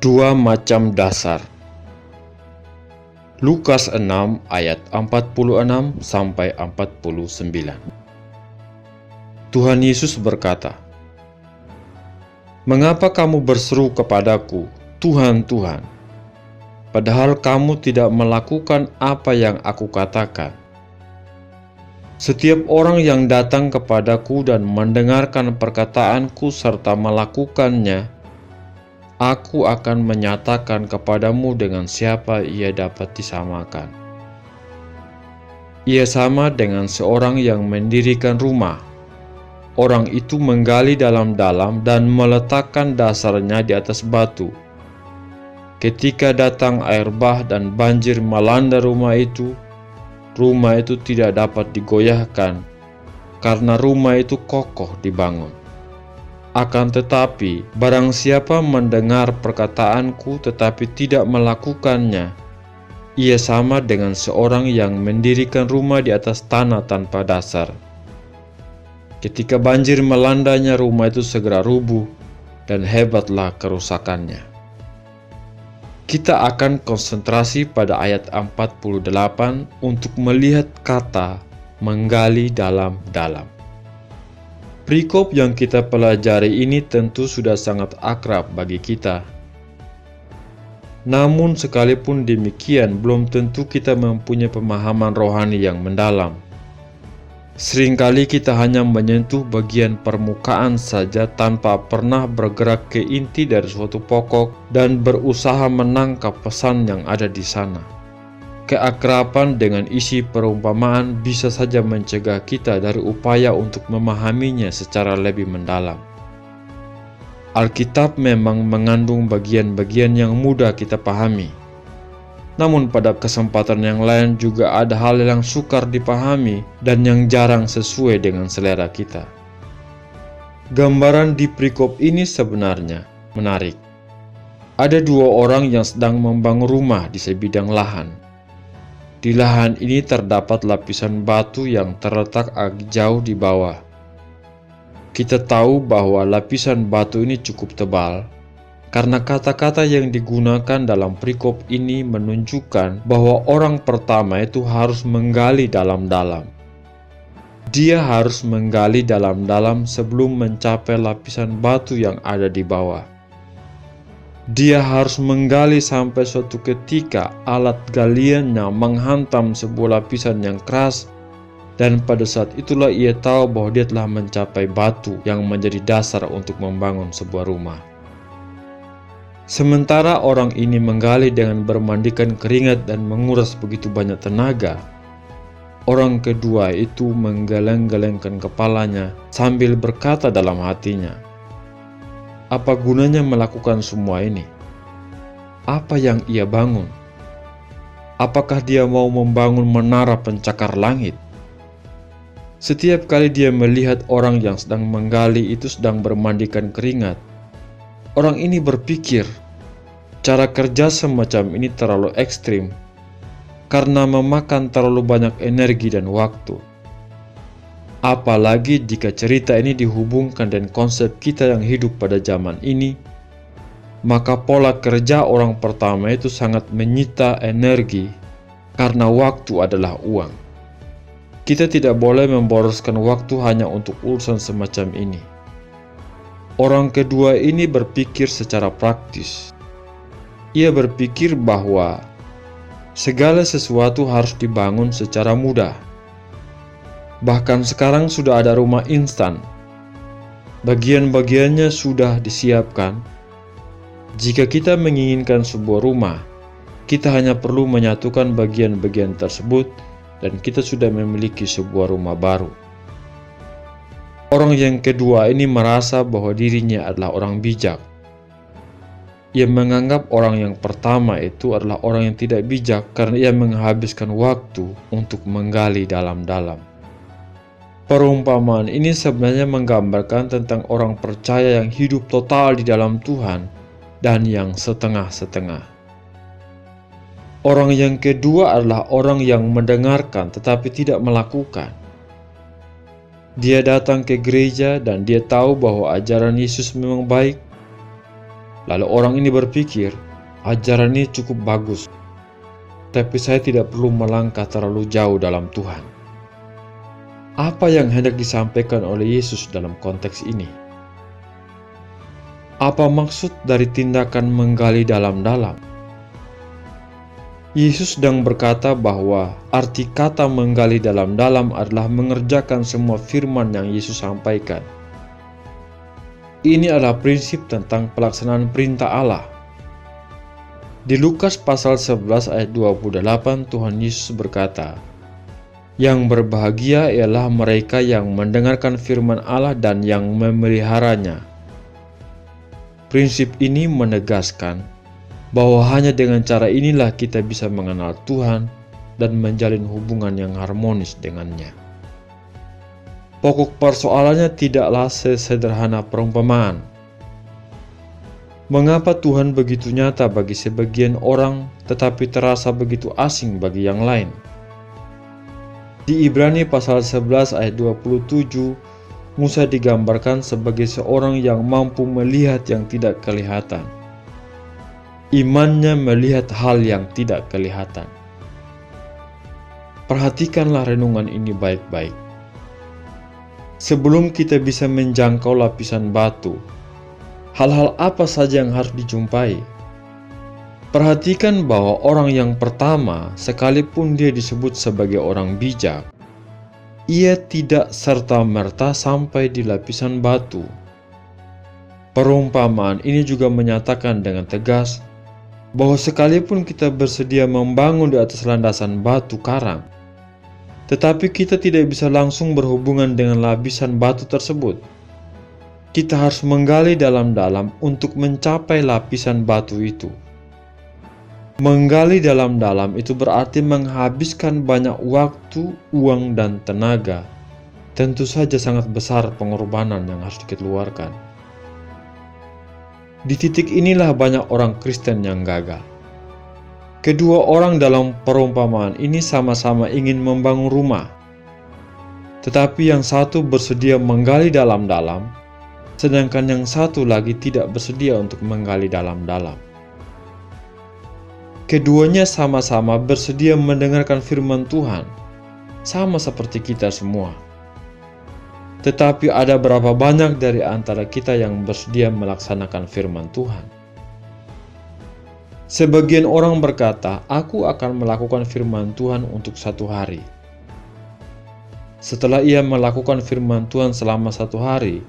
Dua macam dasar. Lukas 6 ayat 46 sampai 49. Tuhan Yesus berkata, "Mengapa kamu berseru kepadaku, Tuhan, Tuhan, padahal kamu tidak melakukan apa yang aku katakan? Setiap orang yang datang kepadaku dan mendengarkan perkataanku serta melakukannya, aku akan menyatakan kepadamu dengan siapa ia dapat disamakan. Ia sama dengan seorang yang mendirikan rumah. Orang itu menggali dalam-dalam dan meletakkan dasarnya di atas batu. Ketika datang air bah dan banjir melanda rumah itu tidak dapat digoyahkan, karena rumah itu kokoh dibangun. Akan tetapi, barang siapa mendengar perkataanku tetapi tidak melakukannya, ia sama dengan seorang yang mendirikan rumah di atas tanah tanpa dasar. Ketika banjir melandanya, rumah itu segera rubuh, dan hebatlah kerusakannya." Kita akan konsentrasi pada ayat 48 untuk melihat kata menggali dalam-dalam. Perikop yang kita pelajari ini tentu sudah sangat akrab bagi kita. Namun sekalipun demikian, belum tentu kita mempunyai pemahaman rohani yang mendalam. Seringkali kita hanya menyentuh bagian permukaan saja tanpa pernah bergerak ke inti dari suatu pokok dan berusaha menangkap pesan yang ada di sana. Keakraban dengan isi perumpamaan bisa saja mencegah kita dari upaya untuk memahaminya secara lebih mendalam. Alkitab memang mengandung bagian-bagian yang mudah kita pahami. Namun pada kesempatan yang lain juga ada hal yang sukar dipahami dan yang jarang sesuai dengan selera kita. Gambaran di perikop ini sebenarnya menarik. Ada dua orang yang sedang membangun rumah di sebidang lahan. Di lahan ini terdapat lapisan batu yang terletak agak jauh di bawah. Kita tahu bahwa lapisan batu ini cukup tebal, karena kata-kata yang digunakan dalam perikop ini menunjukkan bahwa orang pertama itu harus menggali dalam-dalam. Dia harus menggali dalam-dalam sebelum mencapai lapisan batu yang ada di bawah. Dia harus menggali sampai suatu ketika alat galiannya menghantam sebuah lapisan yang keras, dan pada saat itulah ia tahu bahwa dia telah mencapai batu yang menjadi dasar untuk membangun sebuah rumah. Sementara orang ini menggali dengan bermandikan keringat dan menguras begitu banyak tenaga, orang kedua itu menggeleng-gelengkan kepalanya sambil berkata dalam hatinya, "Apa gunanya melakukan semua ini? Apa yang ia bangun? Apakah dia mau membangun menara pencakar langit?" Setiap kali dia melihat orang yang sedang menggali itu sedang bermandikan keringat, orang ini berpikir, cara kerja semacam ini terlalu ekstrim karena memakan terlalu banyak energi dan waktu. Apalagi jika cerita ini dihubungkan dengan konsep kita yang hidup pada zaman ini, maka pola kerja orang pertama itu sangat menyita energi karena waktu adalah uang. Kita tidak boleh memboroskan waktu hanya untuk urusan semacam ini. Orang kedua ini berpikir secara praktis. Ia berpikir bahwa segala sesuatu harus dibangun secara mudah. Bahkan sekarang sudah ada rumah instan. Bagian-bagiannya sudah disiapkan. Jika kita menginginkan sebuah rumah, kita hanya perlu menyatukan bagian-bagian tersebut dan kita sudah memiliki sebuah rumah baru. Orang yang kedua ini merasa bahwa dirinya adalah orang bijak. Ia menganggap orang yang pertama itu adalah orang yang tidak bijak karena ia menghabiskan waktu untuk menggali dalam-dalam. Perumpamaan ini sebenarnya menggambarkan tentang orang percaya yang hidup total di dalam Tuhan dan yang setengah-setengah. Orang yang kedua adalah orang yang mendengarkan tetapi tidak melakukan. Dia datang ke gereja dan dia tahu bahwa ajaran Yesus memang baik. Lalu orang ini berpikir, ajaran ini cukup bagus, tapi saya tidak perlu melangkah terlalu jauh dalam Tuhan. Apa yang hendak disampaikan oleh Yesus dalam konteks ini? Apa maksud dari tindakan menggali dalam-dalam? Yesus sedang berkata bahwa arti kata menggali dalam-dalam adalah mengerjakan semua firman yang Yesus sampaikan. Ini adalah prinsip tentang pelaksanaan perintah Allah. Di Lukas pasal 11 ayat 28, Tuhan Yesus berkata, "Yang berbahagia ialah mereka yang mendengarkan firman Allah dan yang memeliharanya." Prinsip ini menegaskan bahwa hanya dengan cara inilah kita bisa mengenal Tuhan dan menjalin hubungan yang harmonis dengannya. Pokok persoalannya tidaklah sesederhana perumpamaan. Mengapa Tuhan begitu nyata bagi sebagian orang tetapi terasa begitu asing bagi yang lain? Di Ibrani pasal 11 ayat 27, Musa digambarkan sebagai seorang yang mampu melihat yang tidak kelihatan. Imannya melihat hal yang tidak kelihatan. Perhatikanlah renungan ini baik-baik. Sebelum kita bisa menjangkau lapisan batu, hal-hal apa saja yang harus dijumpai? Perhatikan bahwa orang yang pertama, sekalipun dia disebut sebagai orang bijak, ia tidak serta-merta sampai di lapisan batu. Perumpamaan ini juga menyatakan dengan tegas bahwa sekalipun kita bersedia membangun di atas landasan batu karang, tetapi kita tidak bisa langsung berhubungan dengan lapisan batu tersebut. Kita harus menggali dalam-dalam untuk mencapai lapisan batu itu. Menggali dalam-dalam itu berarti menghabiskan banyak waktu, uang, dan tenaga. Tentu saja sangat besar pengorbanan yang harus dikeluarkan. Di titik inilah banyak orang Kristen yang gagal. Kedua orang dalam perumpamaan ini sama-sama ingin membangun rumah. Tetapi yang satu bersedia menggali dalam-dalam, sedangkan yang satu lagi tidak bersedia untuk menggali dalam-dalam. Keduanya sama-sama bersedia mendengarkan firman Tuhan, sama seperti kita semua. Tetapi ada berapa banyak dari antara kita yang bersedia melaksanakan firman Tuhan? Sebagian orang berkata, "Aku akan melakukan firman Tuhan untuk 1 hari." Setelah ia melakukan firman Tuhan selama 1 hari,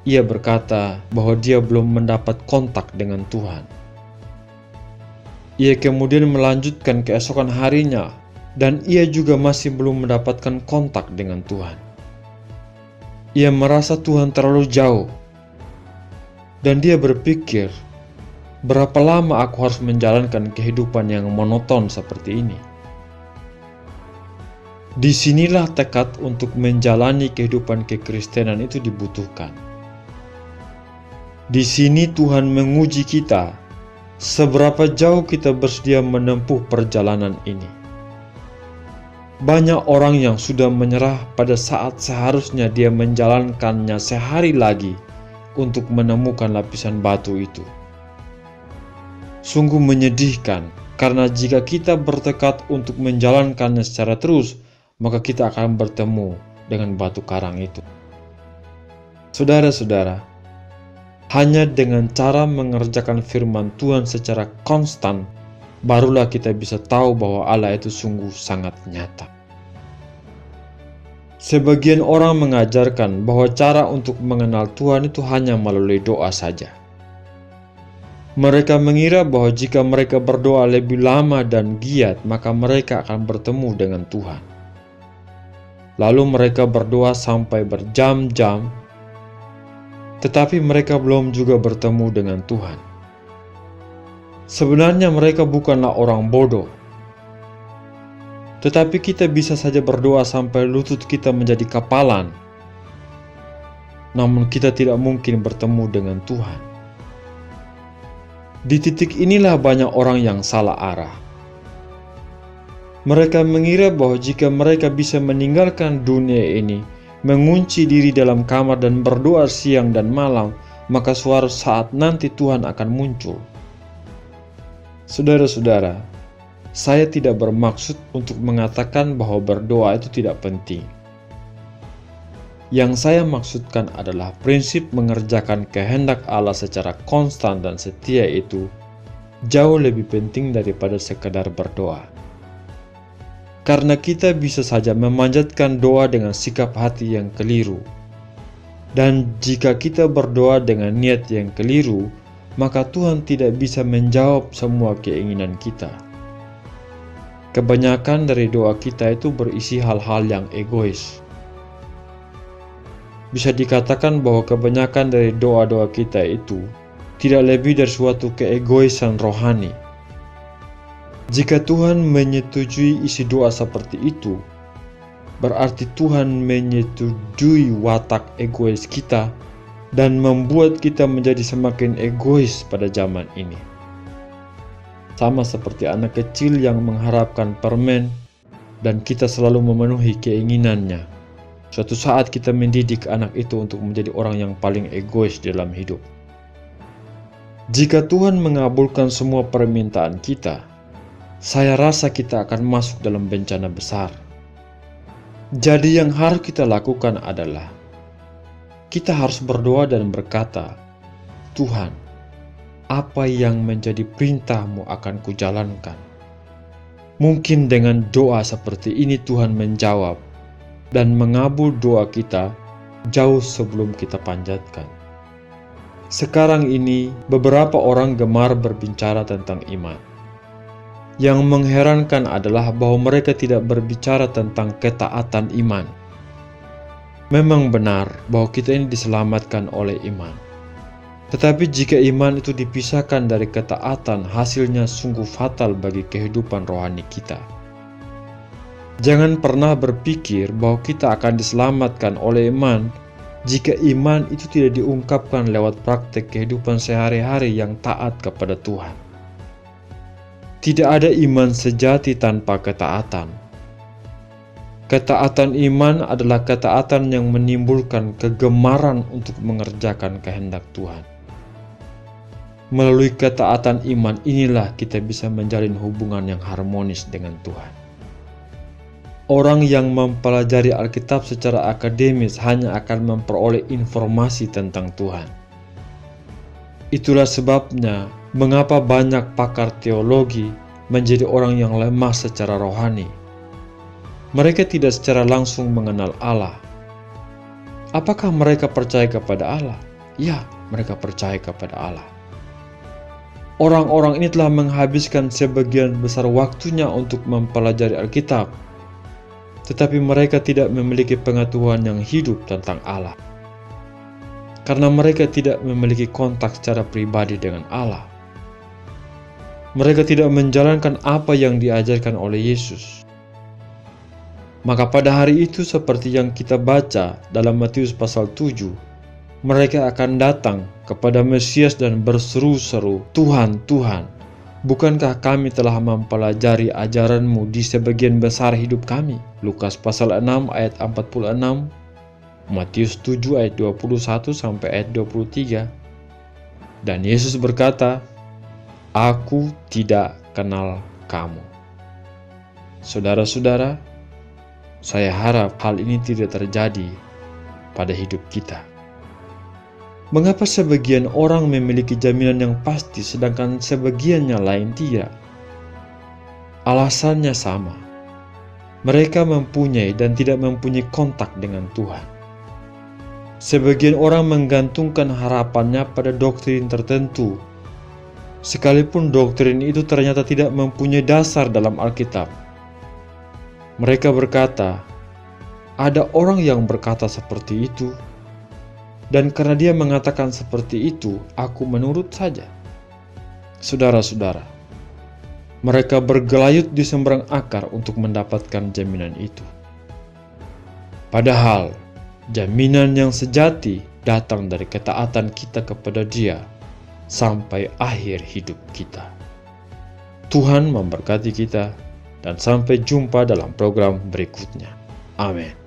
ia berkata bahwa dia belum mendapat kontak dengan Tuhan. Ia kemudian melanjutkan keesokan harinya, dan ia juga masih belum mendapatkan kontak dengan Tuhan. Ia merasa Tuhan terlalu jauh, dan dia berpikir, berapa lama aku harus menjalankan kehidupan yang monoton seperti ini? Disinilah tekad untuk menjalani kehidupan kekristenan itu dibutuhkan. Di sini Tuhan menguji kita, seberapa jauh kita bersedia menempuh perjalanan ini. Banyak orang yang sudah menyerah pada saat seharusnya dia menjalankannya sehari lagi untuk menemukan lapisan batu itu. Sungguh menyedihkan, karena jika kita bertekad untuk menjalankannya secara terus, maka kita akan bertemu dengan batu karang itu. Saudara-saudara, hanya dengan cara mengerjakan firman Tuhan secara konstan, barulah kita bisa tahu bahwa Allah itu sungguh sangat nyata. Sebagian orang mengajarkan bahwa cara untuk mengenal Tuhan itu hanya melalui doa saja. Mereka mengira bahwa jika mereka berdoa lebih lama dan giat, maka mereka akan bertemu dengan Tuhan. Lalu mereka berdoa sampai berjam-jam, tetapi mereka belum juga bertemu dengan Tuhan. Sebenarnya mereka bukanlah orang bodoh, tetapi kita bisa saja berdoa sampai lutut kita menjadi kapalan, namun kita tidak mungkin bertemu dengan Tuhan. Di titik inilah banyak orang yang salah arah. Mereka mengira bahwa jika mereka bisa meninggalkan dunia ini, mengunci diri dalam kamar dan berdoa siang dan malam, maka suatu saat nanti Tuhan akan muncul. Saudara-saudara, saya tidak bermaksud untuk mengatakan bahwa berdoa itu tidak penting. Yang saya maksudkan adalah prinsip mengerjakan kehendak Allah secara konstan dan setia itu jauh lebih penting daripada sekadar berdoa. Karena kita bisa saja memanjatkan doa dengan sikap hati yang keliru. Dan jika kita berdoa dengan niat yang keliru, maka Tuhan tidak bisa menjawab semua keinginan kita. Kebanyakan dari doa kita itu berisi hal-hal yang egois. Bisa dikatakan bahwa kebanyakan dari doa-doa kita itu tidak lebih dari suatu keegoisan rohani. Jika Tuhan menyetujui isi doa seperti itu, berarti Tuhan menyetujui watak egois kita dan membuat kita menjadi semakin egois pada zaman ini. Sama seperti anak kecil yang mengharapkan permen dan kita selalu memenuhi keinginannya. Suatu saat kita mendidik anak itu untuk menjadi orang yang paling egois dalam hidup. Jika Tuhan mengabulkan semua permintaan kita, saya rasa kita akan masuk dalam bencana besar. Jadi yang harus kita lakukan adalah kita harus berdoa dan berkata, Tuhan, apa yang menjadi perintah-Mu akan kujalankan. Mungkin dengan doa seperti ini Tuhan menjawab dan mengabul doa kita jauh sebelum kita panjatkan. Sekarang ini beberapa orang gemar berbicara tentang iman. Yang mengherankan adalah bahwa mereka tidak berbicara tentang ketaatan iman. Memang benar bahwa kita ini diselamatkan oleh iman. Tetapi jika iman itu dipisahkan dari ketaatan, hasilnya sungguh fatal bagi kehidupan rohani kita. Jangan pernah berpikir bahwa kita akan diselamatkan oleh iman jika iman itu tidak diungkapkan lewat praktek kehidupan sehari-hari yang taat kepada Tuhan. Tidak ada iman sejati tanpa ketaatan. Ketaatan iman adalah ketaatan yang menimbulkan kegemaran untuk mengerjakan kehendak Tuhan. Melalui ketaatan iman inilah kita bisa menjalin hubungan yang harmonis dengan Tuhan. Orang yang mempelajari Alkitab secara akademis hanya akan memperoleh informasi tentang Tuhan. Itulah sebabnya mengapa banyak pakar teologi menjadi orang yang lemah secara rohani. Mereka tidak secara langsung mengenal Allah. Apakah mereka percaya kepada Allah? Ya, mereka percaya kepada Allah. Orang-orang ini telah menghabiskan sebagian besar waktunya untuk mempelajari Alkitab, tetapi mereka tidak memiliki pengetahuan yang hidup tentang Allah. Karena mereka tidak memiliki kontak secara pribadi dengan Allah. Mereka tidak menjalankan apa yang diajarkan oleh Yesus. Maka pada hari itu seperti yang kita baca dalam Matius pasal 7, mereka akan datang kepada Mesias dan berseru-seru, Tuhan, Tuhan, bukankah kami telah mempelajari ajaran-Mu di sebagian besar hidup kami? Lukas pasal 6 ayat 46, Matius 7 ayat 21 sampai ayat 23. Dan Yesus berkata, Aku tidak kenal kamu. Saudara-saudara, saya harap hal ini tidak terjadi pada hidup kita. Mengapa sebagian orang memiliki jaminan yang pasti sedangkan sebagiannya lain tidak? Alasannya sama. Mereka mempunyai dan tidak mempunyai kontak dengan Tuhan. Sebagian orang menggantungkan harapannya pada doktrin tertentu, sekalipun doktrin itu ternyata tidak mempunyai dasar dalam Alkitab. Mereka berkata, ada orang yang berkata seperti itu, dan karena dia mengatakan seperti itu, aku menurut saja. Saudara-saudara, mereka bergelayut di semberang akar untuk mendapatkan jaminan itu. Padahal, jaminan yang sejati datang dari ketaatan kita kepada Dia sampai akhir hidup kita. Tuhan memberkati kita, dan sampai jumpa dalam program berikutnya. Amin.